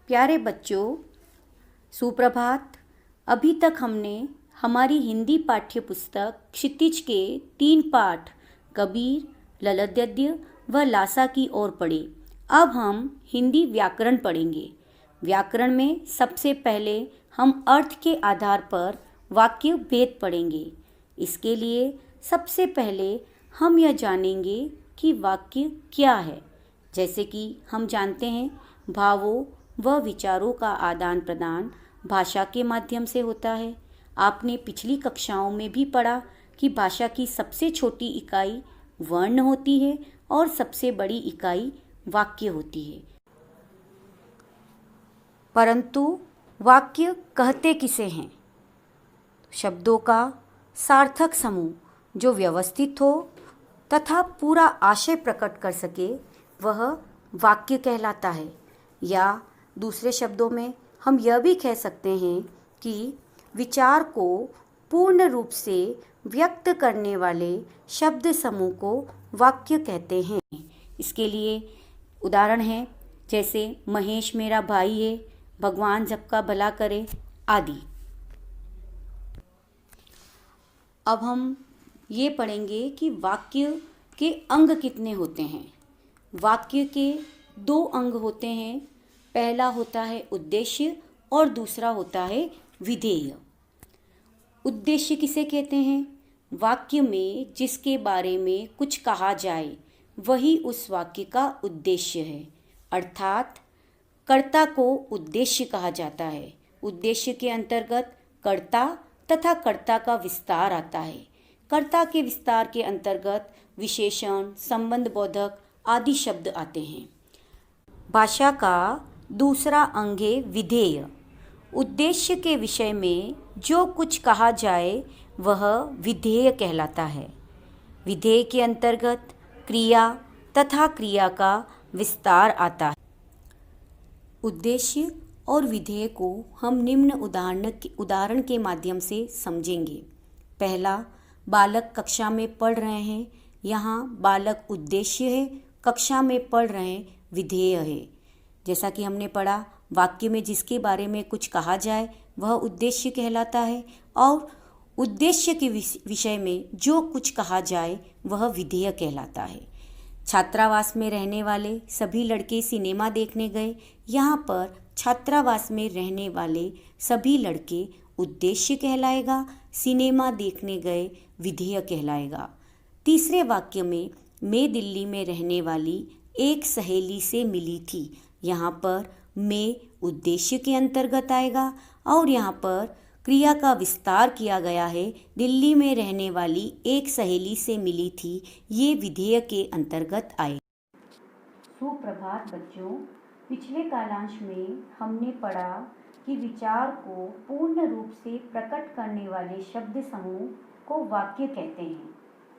प्यारे बच्चों, सुप्रभात। अभी तक हमने हमारी हिंदी पाठ्य पुस्तक क्षितिज के 3 पाठ कबीर, ललित गद्य व लासा की ओर पढ़े। अब हम हिंदी व्याकरण पढ़ेंगे। व्याकरण में सबसे पहले हम अर्थ के आधार पर वाक्य भेद पढ़ेंगे। इसके लिए सबसे पहले हम यह जानेंगे कि वाक्य क्या है। जैसे कि हम जानते हैं, भावों व विचारों का आदान प्रदान भाषा के माध्यम से होता है। आपने पिछली कक्षाओं में भी पढ़ा कि भाषा की सबसे छोटी इकाई वर्ण होती है और सबसे बड़ी इकाई वाक्य होती है। परंतु वाक्य कहते किसे हैं? शब्दों का सार्थक समूह जो व्यवस्थित हो तथा पूरा आशय प्रकट कर सके, वह वाक्य कहलाता है। या दूसरे शब्दों में हम यह भी कह सकते हैं कि विचार को पूर्ण रूप से व्यक्त करने वाले शब्द समूह को वाक्य कहते हैं। इसके लिए उदाहरण है, जैसे महेश मेरा भाई है, भगवान सबका भला करे आदि। अब हम ये पढ़ेंगे कि वाक्य के अंग कितने होते हैं। वाक्य के 2 अंग होते हैं। पहला होता है उद्देश्य और दूसरा होता है विधेय। उद्देश्य किसे कहते हैं? वाक्य में जिसके बारे में कुछ कहा जाए वही उस वाक्य का उद्देश्य है। अर्थात कर्ता को उद्देश्य कहा जाता है। उद्देश्य के अंतर्गत कर्ता तथा कर्ता का विस्तार आता है। कर्ता के विस्तार के अंतर्गत विशेषण, संबंध बोधक आदि शब्द आते हैं। भाषा का दूसरा अंग है विधेय। उद्देश्य के विषय में जो कुछ कहा जाए वह विधेय कहलाता है। विधेय के अंतर्गत क्रिया तथा क्रिया का विस्तार आता है। उद्देश्य और विधेय को हम निम्न उदाहरण के माध्यम से समझेंगे। पहला, बालक कक्षा में पढ़ रहे हैं। यहाँ बालक उद्देश्य है, कक्षा में पढ़ रहे हैं विधेय है। जैसा कि हमने पढ़ा, वाक्य में जिसके बारे में कुछ कहा जाए वह उद्देश्य कहलाता है और उद्देश्य के विषय में जो कुछ कहा जाए वह विधेय कहलाता है। छात्रावास में रहने वाले सभी लड़के सिनेमा देखने गए। यहाँ पर छात्रावास में रहने वाले सभी लड़के उद्देश्य कहलाएगा, सिनेमा देखने गए विधेय कहलाएगा। तीसरे वाक्य में मैं दिल्ली में रहने वाली एक सहेली से मिली थी। यहाँ पर मैं उद्देश्य के अंतर्गत आएगा और यहाँ पर क्रिया का विस्तार किया गया है। दिल्ली में रहने वाली एक सहेली से मिली थी, ये विधेय के अंतर्गत आए। सुप्रभात बच्चों, पिछले कालांश में हमने पढ़ा कि विचार को पूर्ण रूप से प्रकट करने वाले शब्द समूह को वाक्य कहते हैं।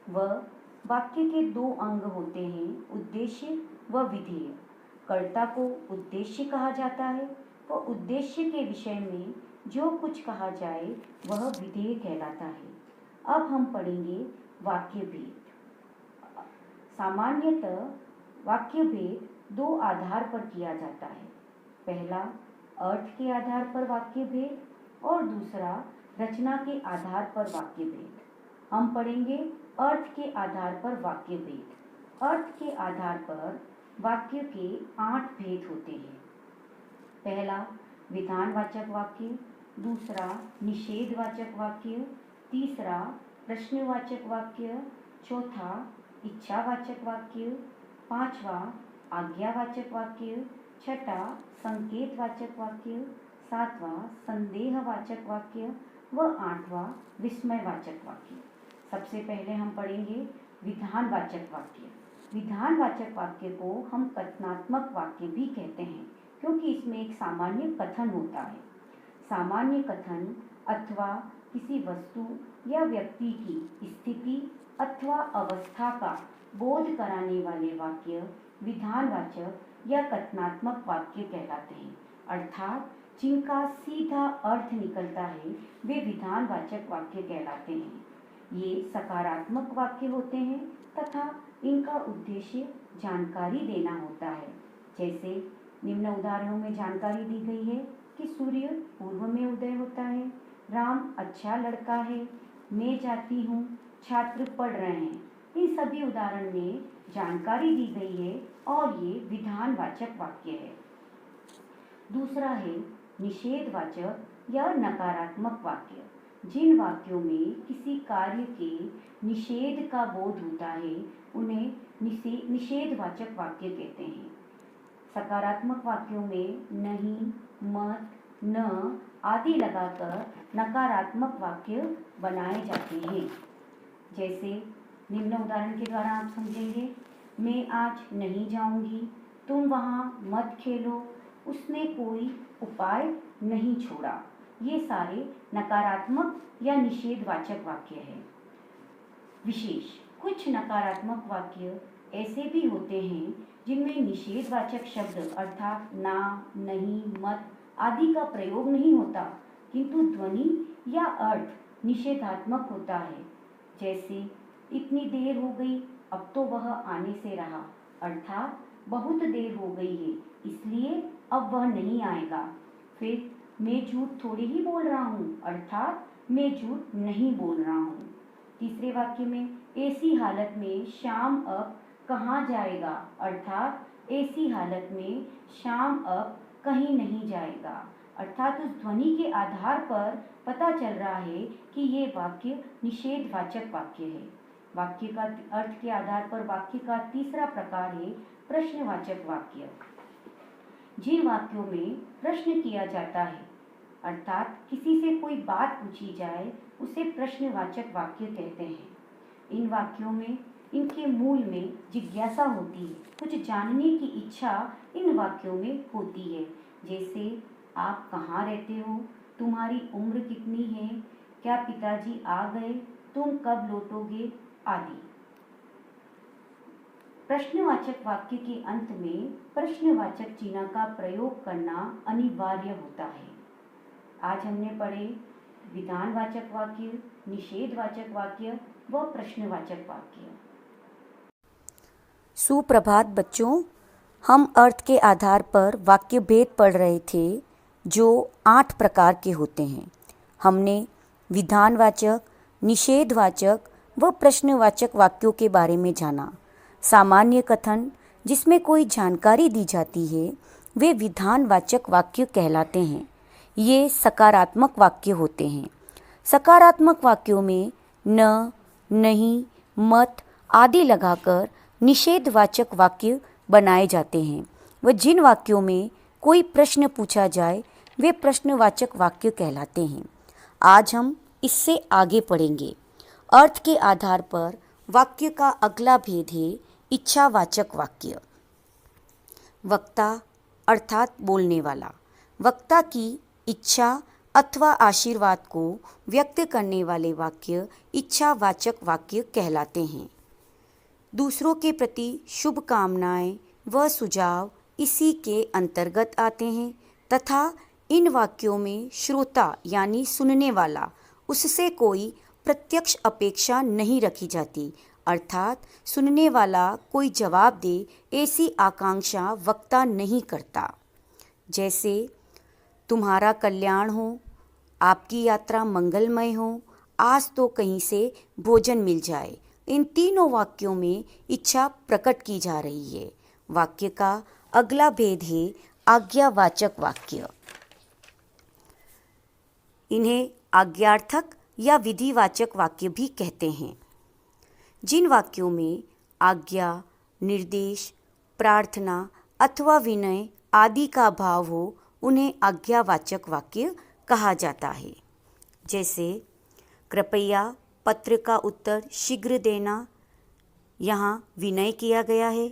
वह वाक्य के 2 अंग होते हैं, उद्देश्य व विधेय। कर्ता को उद्देश्य कहा जाता है व उद्देश्य के विषय में जो कुछ कहा जाए वह विधेय कहलाता है। अब हम पढ़ेंगे वाक्य भेद। सामान्यतः वाक्य भेद 2 आधार पर किया जाता है। पहला, अर्थ के आधार पर वाक्य भेद और दूसरा रचना के आधार पर वाक्य भेद। हम पढ़ेंगे अर्थ के आधार पर वाक्य भेद। अर्थ के आधार पर वाक्य के 8 भेद होते हैं। पहला, विधानवाचक वाक्य। दूसरा, निषेधवाचक वाक्य। तीसरा, प्रश्नवाचक वाक्य। चौथा, इच्छावाचक वाक्य। पांचवा, आज्ञावाचक वाक्य। छठा, संकेतवाचक वाक्य। सातवां, संदेहवाचक वाक्य व 8वां, विस्मयवाचक वाक्य। सबसे पहले हम पढ़ेंगे विधानवाचक वाक्य। विधानवाचक वाक्य को हम कथनात्मक वाक्य भी कहते हैं, क्योंकि इसमें एक सामान्य कथन होता है। सामान्य कथन अथवा किसी वस्तु या व्यक्ति की स्थिति अथवा अवस्था का बोध कराने वाले वाक्य विधानवाचक या कथनात्मक वाक्य कहलाते हैं। अर्थात जिनका सीधा अर्थ निकलता है वे विधानवाचक वाक्य कहलाते हैं। ये सकारात्मक वाक्य होते हैं तथा इनका उद्देश्य जानकारी देना होता है। जैसे निम्न उदाहरणों में जानकारी दी गई है कि सूर्य पूर्व में उदय होता है, राम अच्छा लड़का है, मैं जाती हूँ, छात्र पढ़ रहे हैं। इन सभी उदाहरण में जानकारी दी गई है और ये विधानवाचक वाक्य है। दूसरा है निषेधवाचक या नकारात्मक वाक्य। जिन वाक्यों में किसी कार्य के निषेध का बोध होता है उन्हें निषेधवाचक वाक्य कहते हैं। सकारात्मक वाक्यों में नहीं, मत, न आदि लगाकर नकारात्मक वाक्य बनाए जाते हैं। जैसे निम्न उदाहरण के द्वारा आप समझेंगे, मैं आज नहीं जाऊंगी, तुम वहाँ मत खेलो, उसने कोई उपाय नहीं छोड़ा। ये सारे नकारात्मक या निषेधवाचक वाक्य हैं। विशेष कुछ नकारात्मक वाक्य ऐसे भी होते हैं जिनमें निषेधवाचक शब्द अर्थात ना, नहीं, मत आदि का प्रयोग नहीं होता, किंतु ध्वनि या अर्थ निषेधात्मक होता है। जैसे इतनी देर हो गई, अब तो वह आने से रहा, अर्थात बहुत देर हो गई है इसलिए अब वह नहीं आएगा। फिर मैं झूठ थोड़ी ही बोल रहा हूँ, अर्थात मैं झूठ नहीं बोल रहा हूँ। तीसरे वाक्य में ऐसी हालत में शाम अब कहाँ जाएगा, अर्थात ऐसी हालत में शाम अब कहीं नहीं जाएगा, अर्थात उस ध्वनि के आधार पर पता चल रहा है कि ये वाक्य निषेधवाचक वाक्य है। वाक्य का अर्थ के आधार पर वाक्य का तीसरा प्रकार है प्रश्नवाचक वाक्य। जिन वाक्यों में प्रश्न किया जाता है अर्थात किसी से कोई बात पूछी जाए उसे प्रश्नवाचक वाक्य कहते हैं। इन वाक्यों में इनके मूल में जिज्ञासा होती है, कुछ जानने की इच्छा इन वाक्यों में होती है। जैसे आप कहाँ रहते हो, तुम्हारी उम्र कितनी है, क्या पिताजी आ गए, तुम कब लौटोगे आदि। प्रश्नवाचक वाक्य के अंत में प्रश्नवाचक चिन्ह का प्रयोग करना अनिवार्य होता है। आज हमने पढ़े विधानवाचक वाक्य, निषेधवाचक वाक्य व प्रश्नवाचक वाक्य। सुप्रभात बच्चों, हम अर्थ के आधार पर वाक्य भेद पढ़ रहे थे जो 8 प्रकार के होते हैं। हमने विधानवाचक, निषेधवाचक व प्रश्नवाचक वाक्यों के बारे में जाना। सामान्य कथन जिसमें कोई जानकारी दी जाती है वे विधानवाचक वाक्य कहलाते हैं। ये सकारात्मक वाक्य होते हैं। सकारात्मक वाक्यों में न, नहीं, मत आदि लगाकर निषेधवाचक वाक्य बनाए जाते हैं। व जिन वाक्यों में कोई प्रश्न पूछा जाए वे प्रश्नवाचक वाक्य कहलाते हैं। आज हम इससे आगे पढ़ेंगे। अर्थ के आधार पर वाक्य का अगला भेद है इच्छावाचक वाक्य। वक्ता अर्थात बोलने वाला, वक्ता की इच्छा अथवा आशीर्वाद को व्यक्त करने वाले वाक्य इच्छावाचक वाक्य कहलाते हैं। दूसरों के प्रति शुभकामनाएं व सुझाव इसी के अंतर्गत आते हैं तथा इन वाक्यों में श्रोता यानी सुनने वाला उससे कोई प्रत्यक्ष अपेक्षा नहीं रखी जाती, अर्थात सुनने वाला कोई जवाब दे ऐसी आकांक्षा वक्ता नहीं करता। जैसे तुम्हारा कल्याण हो, आपकी यात्रा मंगलमय हो, आज तो कहीं से भोजन मिल जाए। इन तीनों वाक्यों में इच्छा प्रकट की जा रही है। वाक्य का अगला भेद है आज्ञावाचक वाक्य। इन्हें आज्ञार्थक या विधिवाचक वाक्य भी कहते हैं। जिन वाक्यों में आज्ञा, निर्देश, प्रार्थना अथवा विनय आदि का भाव हो उन्हें आज्ञावाचक वाक्य कहा जाता है। जैसे कृपया पत्र का उत्तर शीघ्र देना, यहाँ विनय किया गया है।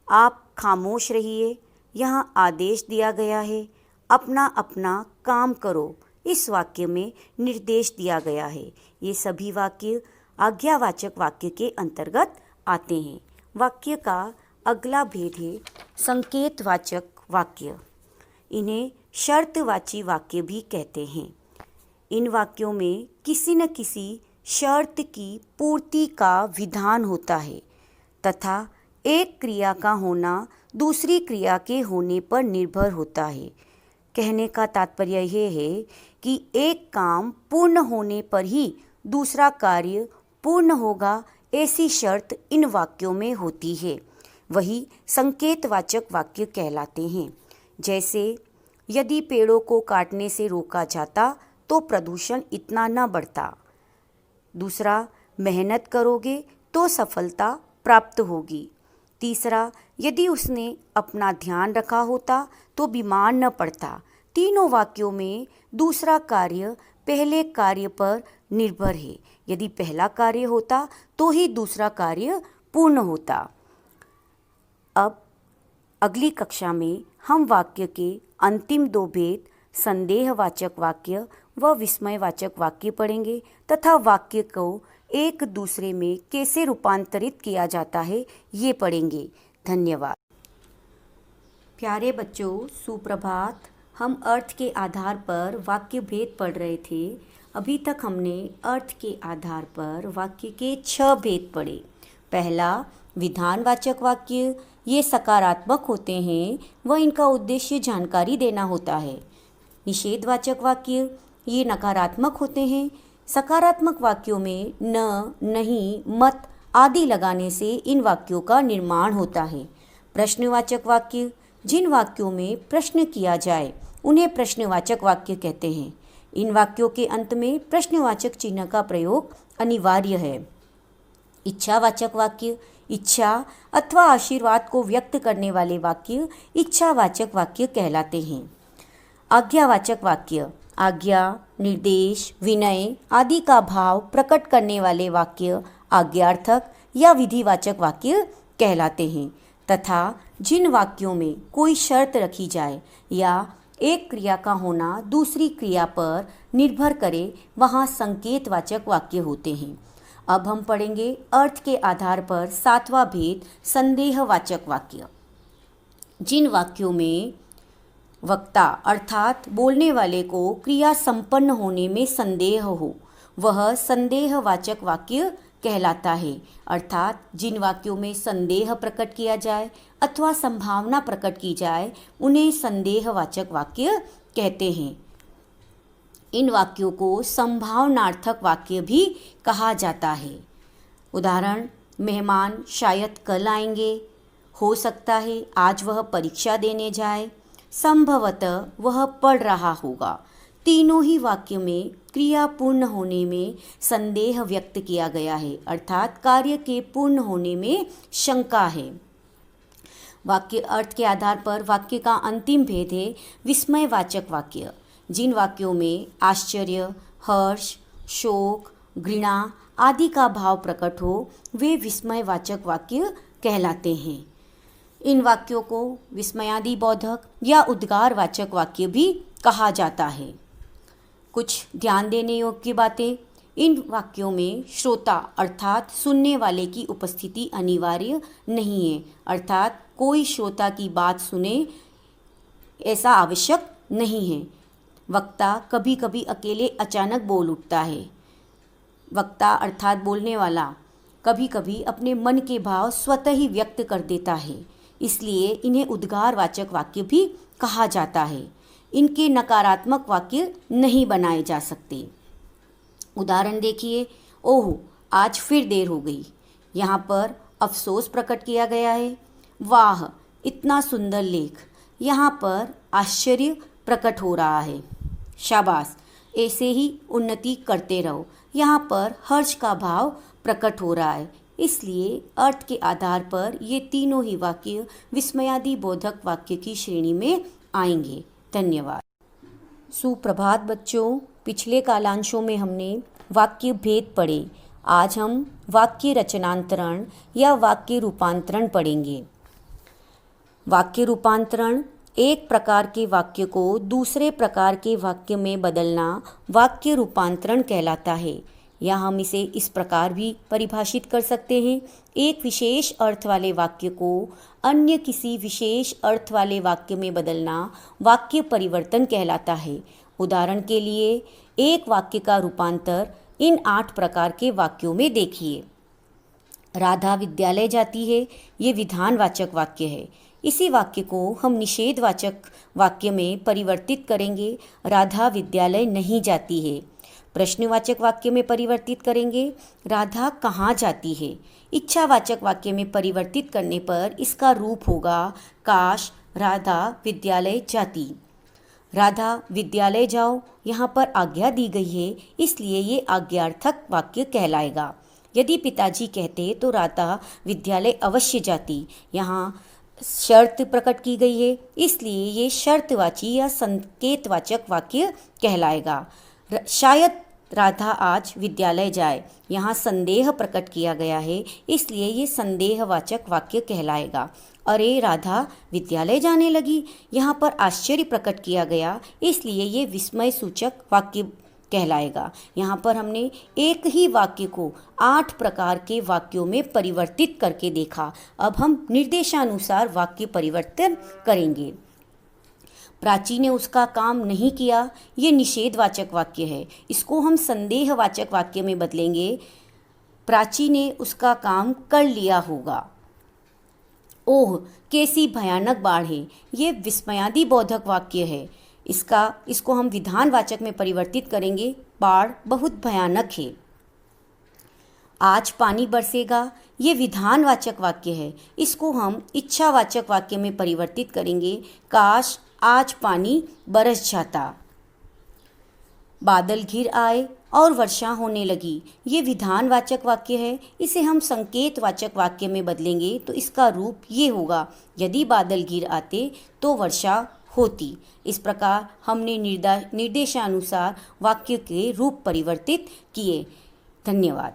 आप खामोश रहिए, यहाँ आदेश दिया गया है। अपना अपना काम करो, इस वाक्य में निर्देश दिया गया है। ये सभी वाक्य आज्ञावाचक वाक्य के अंतर्गत आते हैं। वाक्य का अगला भेद है संकेतवाचक वाक्य। इन्हें शर्तवाची वाक्य भी कहते हैं। इन वाक्यों में किसी न किसी शर्त की पूर्ति का विधान होता है तथा एक क्रिया का होना दूसरी क्रिया के होने पर निर्भर होता है। कहने का तात्पर्य यह है कि एक काम पूर्ण होने पर ही दूसरा कार्य पूर्ण होगा, ऐसी शर्त इन वाक्यों में होती है। वही संकेतवाचक वाक्य कहलाते हैं। जैसे यदि पेड़ों को काटने से रोका जाता तो प्रदूषण इतना न बढ़ता। दूसरा, मेहनत करोगे तो सफलता प्राप्त होगी। तीसरा, यदि उसने अपना ध्यान रखा होता तो बीमार न पड़ता। तीनों वाक्यों में दूसरा कार्य पहले कार्य पर निर्भर है। यदि पहला कार्य होता तो ही दूसरा कार्य पूर्ण होता। अब अगली कक्षा में हम वाक्य के अंतिम दो भेद, संदेहवाचक वाक्य व विस्मयवाचक वाक्य पढ़ेंगे तथा वाक्य को एक दूसरे में कैसे रूपांतरित किया जाता है ये पढ़ेंगे। धन्यवाद। प्यारे बच्चों, सुप्रभात। हम अर्थ के आधार पर वाक्य भेद पढ़ रहे थे। अभी तक हमने अर्थ के आधार पर वाक्य के 6 भेद पढ़े। पहला, विधानवाचक वाक्य। ये सकारात्मक होते हैं व इनका उद्देश्य जानकारी देना होता है। निषेधवाचक वाक्य, ये नकारात्मक होते हैं। सकारात्मक वाक्यों में न, नहीं, मत आदि लगाने से इन वाक्यों का निर्माण होता है। प्रश्नवाचक वाक्य, जिन वाक्यों में प्रश्न किया जाए उन्हें प्रश्नवाचक वाक्य कहते हैं। इन वाक्यों के अंत में प्रश्नवाचक चिन्ह का प्रयोग अनिवार्य है। इच्छावाचक वाक्य, इच्छा अथवा आशीर्वाद को व्यक्त करने वाले वाक्य इच्छावाचक वाक्य कहलाते हैं। आज्ञावाचक वाक्य, आज्ञा, निर्देश, विनय आदि का भाव प्रकट करने वाले वाक्य आज्ञार्थक या विधिवाचक वाक्य कहलाते हैं। तथा जिन वाक्यों में कोई शर्त रखी जाए या एक क्रिया का होना दूसरी क्रिया पर निर्भर करे वहाँ संकेतवाचक वाक्य होते हैं। अब हम पढ़ेंगे अर्थ के आधार पर 7वां भेद, संदेहवाचक वाक्य। जिन वाक्यों में वक्ता अर्थात बोलने वाले को क्रिया संपन्न होने में संदेह हो वह संदेहवाचक वाक्य कहलाता है। अर्थात जिन वाक्यों में संदेह प्रकट किया जाए अथवा संभावना प्रकट की जाए उन्हें संदेहवाचक वाक्य कहते हैं। इन वाक्यों को संभावनार्थक वाक्य भी कहा जाता है। उदाहरण, मेहमान शायद कल आएंगे, हो सकता है आज वह परीक्षा देने जाए, संभवतः वह पढ़ रहा होगा। तीनों ही वाक्य में क्रिया पूर्ण होने में संदेह व्यक्त किया गया है, अर्थात कार्य के पूर्ण होने में शंका है। वाक्य अर्थ के आधार पर वाक्य का अंतिम भेद है विस्मयवाचक वाक्य। जिन वाक्यों में आश्चर्य, हर्ष, शोक, घृणा आदि का भाव प्रकट हो वे विस्मयवाचक वाक्य कहलाते हैं। इन वाक्यों को विस्मयादि बोधक या उद्गारवाचक वाक्य भी कहा जाता है। कुछ ध्यान देने योग्य बातें, इन वाक्यों में श्रोता अर्थात सुनने वाले की उपस्थिति अनिवार्य नहीं है, अर्थात कोई श्रोता की बात सुने ऐसा आवश्यक नहीं है। वक्ता कभी कभी अकेले अचानक बोल उठता है। वक्ता अर्थात बोलने वाला कभी कभी अपने मन के भाव स्वतः ही व्यक्त कर देता है, इसलिए इन्हें उद्गारवाचक वाक्य भी कहा जाता है। इनके नकारात्मक वाक्य नहीं बनाए जा सकते। उदाहरण देखिए, ओह आज फिर देर हो गई। यहाँ पर अफसोस प्रकट किया गया है। वाह इतना सुंदर लेख। यहाँ पर आश्चर्य प्रकट हो रहा है। शाबाश, ऐसे ही उन्नति करते रहो। यहाँ पर हर्ष का भाव प्रकट हो रहा है। इसलिए अर्थ के आधार पर ये तीनों ही वाक्य विस्मयादि बोधक वाक्य की श्रेणी में आएंगे। धन्यवाद। सुप्रभात बच्चों, पिछले कालांशों में हमने वाक्य भेद पढ़े। आज हम वाक्य रचनांतरण या वाक्य रूपांतरण पढ़ेंगे। वाक्य रूपांतरण एक प्रकार के वाक्य को दूसरे प्रकार के वाक्य में बदलना वाक्य रूपांतरण कहलाता है। या हम इसे इस प्रकार भी परिभाषित कर सकते हैं, एक विशेष अर्थ वाले वाक्य को अन्य किसी विशेष अर्थ वाले वाक्य में बदलना वाक्य परिवर्तन कहलाता है। उदाहरण के लिए एक वाक्य का रूपांतर इन 8 प्रकार के वाक्यों में देखिए। राधा विद्यालय जाती है, ये विधानवाचक वाक्य है। इसी वाक्य को हम निषेधवाचक वाक्य में परिवर्तित करेंगे। राधा विद्यालय नहीं जाती है। प्रश्नवाचक वाक्य में परिवर्तित करेंगे। राधा कहाँ जाती है। इच्छावाचक वाक्य में परिवर्तित करने पर इसका रूप होगा काश राधा विद्यालय जाती। राधा विद्यालय जाओ यहाँ पर आज्ञा दी गई है, इसलिए ये आज्ञार्थक वाक्य कहलाएगा। यदि पिताजी कहते तो राधा विद्यालय अवश्य जाती। यहाँ शर्त प्रकट की गई है, इसलिए ये शर्तवाची या संकेतवाचक वाक्य कहलाएगा। शायद राधा आज विद्यालय जाए, यहाँ संदेह प्रकट किया गया है, इसलिए ये संदेहवाचक वाक्य कहलाएगा। अरे राधा विद्यालय जाने लगी, यहाँ पर आश्चर्य प्रकट किया गया, इसलिए ये विस्मय सूचक वाक्य कहलाएगा। यहाँ पर हमने एक ही वाक्य को 8 प्रकार के वाक्यों में परिवर्तित करके देखा। अब हम निर्देशानुसार वाक्य परिवर्तन करेंगे। प्राची ने उसका काम नहीं किया, ये निषेधवाचक वाक्य है। इसको हम संदेहवाचक वाक्य में बदलेंगे। प्राची ने उसका काम कर लिया होगा। ओह कैसी भयानक बाढ़ है, ये विस्मयादि बोधक वाक्य है। इसको हम विधानवाचक में परिवर्तित करेंगे। बाढ़ बहुत भयानक है। आज पानी बरसेगा, ये विधानवाचक वाक्य है। इसको हम इच्छावाचक वाक्य में परिवर्तित करेंगे। काश आज पानी बरस जाता। बादल घिर आए और वर्षा होने लगी, ये विधानवाचक वाक्य है। इसे हम संकेतवाचक वाक्य में बदलेंगे तो इसका रूप ये होगा यदि बादल घिर आते तो वर्षा होती। इस प्रकार हमने निर्देशानुसार वाक्य के रूप परिवर्तित किए। धन्यवाद।